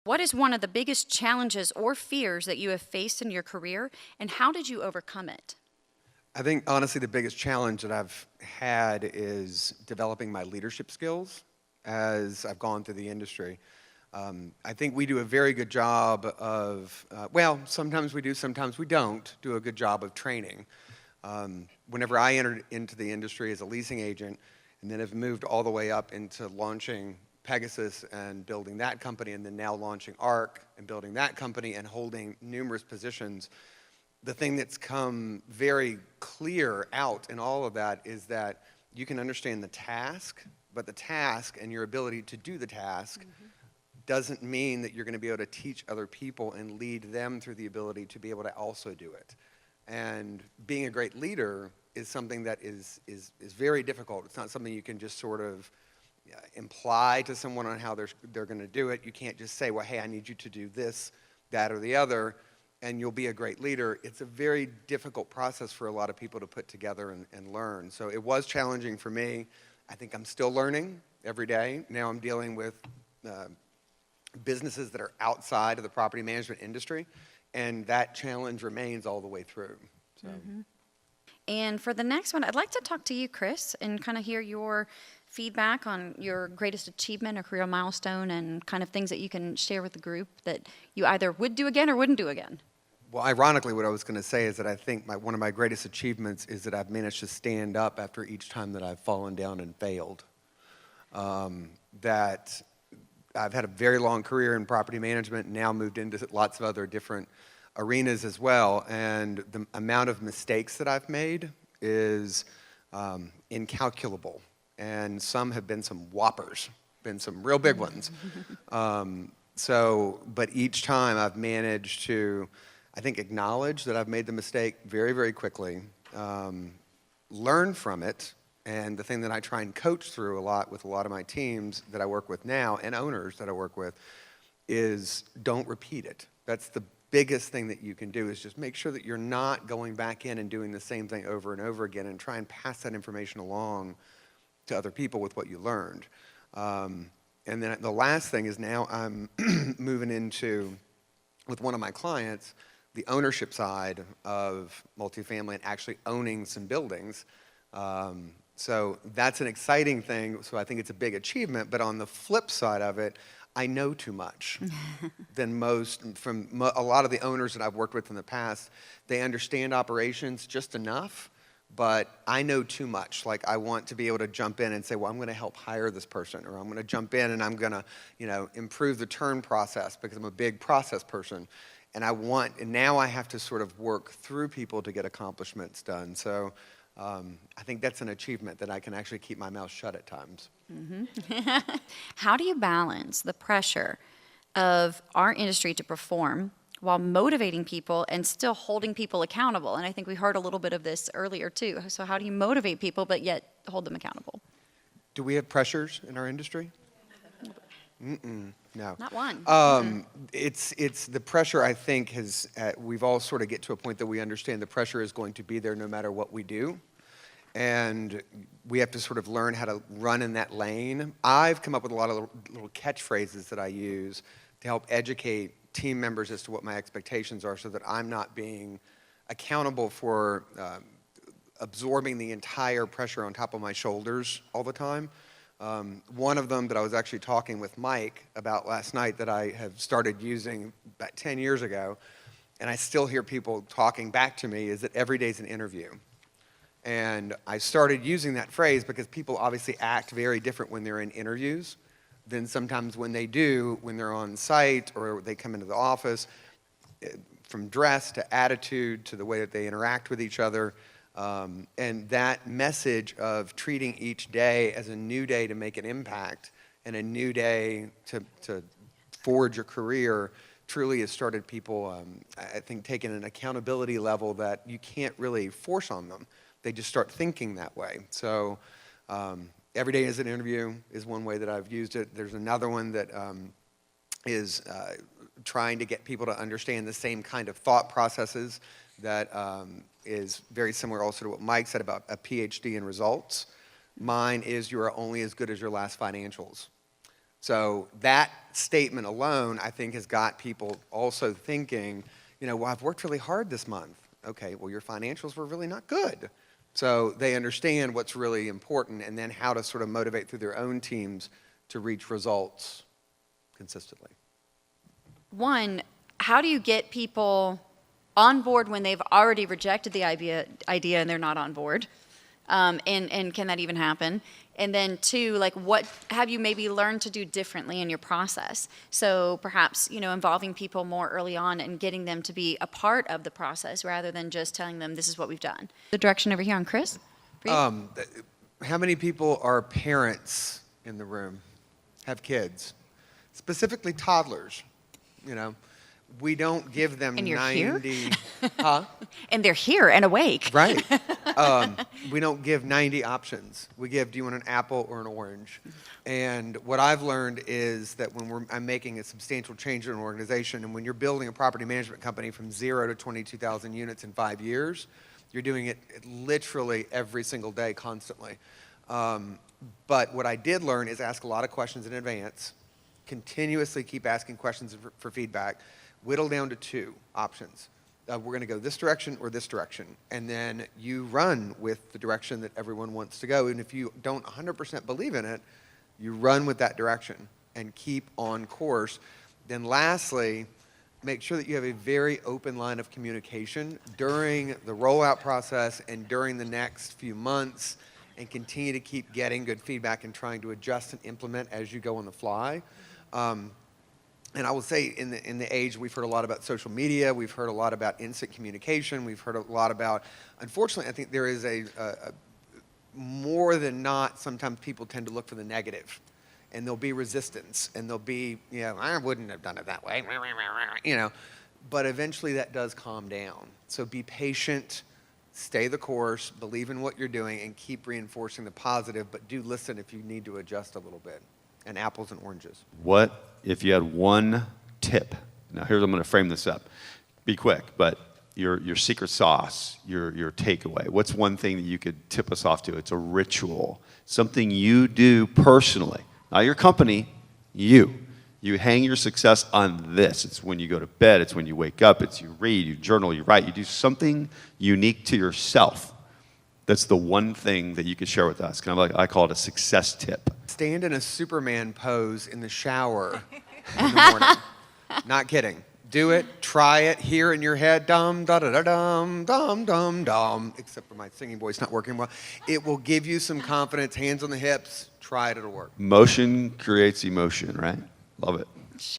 What is one of the biggest challenges or fears that you have faced in your career, and how did you overcome it? I think honestly the biggest challenge that I've had is developing my leadership skills as I've gone through the industry. I think we do a very good job of, well, sometimes we do, sometimes we don't do a good job of training. Whenever I entered into the industry as a leasing agent and then have moved all the way up into launching Pegasus and building that company and then now launching ARC and building that company and holding numerous positions, the thing that's come very clear out in all of that is that you can understand the task, but the task and your ability to do the task doesn't mean that you're going to be able to teach other people and lead them through the ability to be able to also do it. And being a great leader is something that is very difficult. It's not something you can just sort of imply to someone on how they're going to do it. You can't just say, well, hey, I need you to do this, that, or the other, and you'll be a great leader. It's a very difficult process for a lot of people to put together and learn. So it was challenging for me. I think I'm still learning every day. Now I'm dealing with businesses that are outside of the property management industry, and that challenge remains all the way through. So. And for the next one, I'd like to talk to you, Chris, and kind of hear your feedback on your greatest achievement or career milestone and kind of things that you can share with the group that you either would do again or wouldn't do again. Well, ironically, what I was going to say is that I think one of my greatest achievements is that I've managed to stand up after each time that I've fallen down and failed. That I've had a very long career in property management, and now moved into lots of other different arenas as well, and the amount of mistakes that I've made is incalculable, and some have been some whoppers, been some real big ones. But each time I've managed to, I think, acknowledge that I've made the mistake very, very quickly, learn from it, and the thing that I try and coach through a lot with a lot of my teams that I work with now and owners that I work with is don't repeat it. That's the biggest thing that you can do, is just make sure that you're not going back in and doing the same thing over and over again, and try and pass that information along to other people with what you learned. And then the last thing is now I'm moving into, with one of my clients, the ownership side of multifamily and actually owning some buildings. So that's an exciting thing, so I think it's a big achievement, but on the flip side of it, I know too much than most. From a lot of the owners that I've worked with in the past, they understand operations just enough, but I know too much. Like, I want to be able to jump in and say, well, I'm going to help hire this person, or I'm going to jump in and I'm going to, improve the turn process because I'm a big process person. And now I have to sort of work through people to get accomplishments done. So I think that's an achievement, that I can actually keep my mouth shut at times. How do you balance the pressure of our industry to perform while motivating people and still holding people accountable? And I think we heard a little bit of this earlier too. So how do you motivate people but yet hold them accountable? Do we have pressures in our industry? No. Not one. It's the pressure, I think, we've all sort of get to a point that we understand the pressure is going to be there no matter what we do. And we have to sort of learn how to run in that lane. I've come up with a lot of little catchphrases that I use to help educate team members as to what my expectations are, so that I'm not being accountable for absorbing the entire pressure on top of my shoulders all the time. One of them that I was actually talking with Mike about last night, that I have started using about 10 years ago, and I still hear people talking back to me, is that every day is an interview. And I started using that phrase because people obviously act very different when they're in interviews than sometimes when they're on site or they come into the office, from dress to attitude to the way that they interact with each other. And that message of treating each day as a new day to make an impact and a new day to forge your career truly has started people, I think, taking an accountability level that you can't really force on them. They just start thinking that way. So every day is an interview is one way that I've used it. There's another one that is trying to get people to understand the same kind of thought processes that is very similar also to what Mike said about a PhD in results. Mine is, you are only as good as your last financials. So that statement alone, I think, has got people also thinking, well, I've worked really hard this month. Okay, well, your financials were really not good. So they understand what's really important and then how to sort of motivate through their own teams to reach results consistently. One, how do you get people on board when they've already rejected the idea and they're not on board? And can that even happen? And then two, like, what have you maybe learned to do differently in your process? So perhaps, involving people more early on and getting them to be a part of the process rather than just telling them this is what we've done. The direction over here on Chris? For you? How many people are parents in the room, have kids, specifically toddlers? We don't give them And you're 90. Here? Huh? And they're here and awake. Right. We don't give 90 options. We give, do you want an apple or an orange? And what I've learned is that when I'm making a substantial change in an organization, and when you're building a property management company from 0 to 22,000 units in 5 years, you're doing it literally every single day, constantly. But what I did learn is ask a lot of questions in advance, continuously keep asking questions for feedback, whittle down to 2 options. We're going to go this direction or this direction. And then you run with the direction that everyone wants to go. And if you don't 100% believe in it, you run with that direction and keep on course. Then lastly, make sure that you have a very open line of communication during the rollout process and during the next few months, and continue to keep getting good feedback and trying to adjust and implement as you go on the fly. And I will say, in the age, we've heard a lot about social media. We've heard a lot about instant communication. We've heard a lot about, unfortunately, I think there is a more than not, sometimes people tend to look for the negative. And there'll be resistance. And there'll be, I wouldn't have done it that way. But eventually that does calm down. So be patient, stay the course, believe in what you're doing, and keep reinforcing the positive. But do listen if you need to adjust a little bit. And apples and oranges. What if you had one tip? Now, I'm going to frame this up. Be quick, but your secret sauce, your takeaway. What's one thing that you could tip us off to? It's a ritual, something you do personally, not your company. You hang your success on this. It's when you go to bed. It's when you wake up. It's you read, you journal, you write. You do something unique to yourself. That's the one thing that you could share with us. Kind of like, I call it a success tip. Stand in a Superman pose in the shower in the morning. Not kidding. Do it. Try it. Hear in your head, dum, da, da, da, dum, dum, dum, dum. Except for my singing voice not working well. It will give you some confidence. Hands on the hips. Try it. It'll work. Motion creates emotion, right? Love it.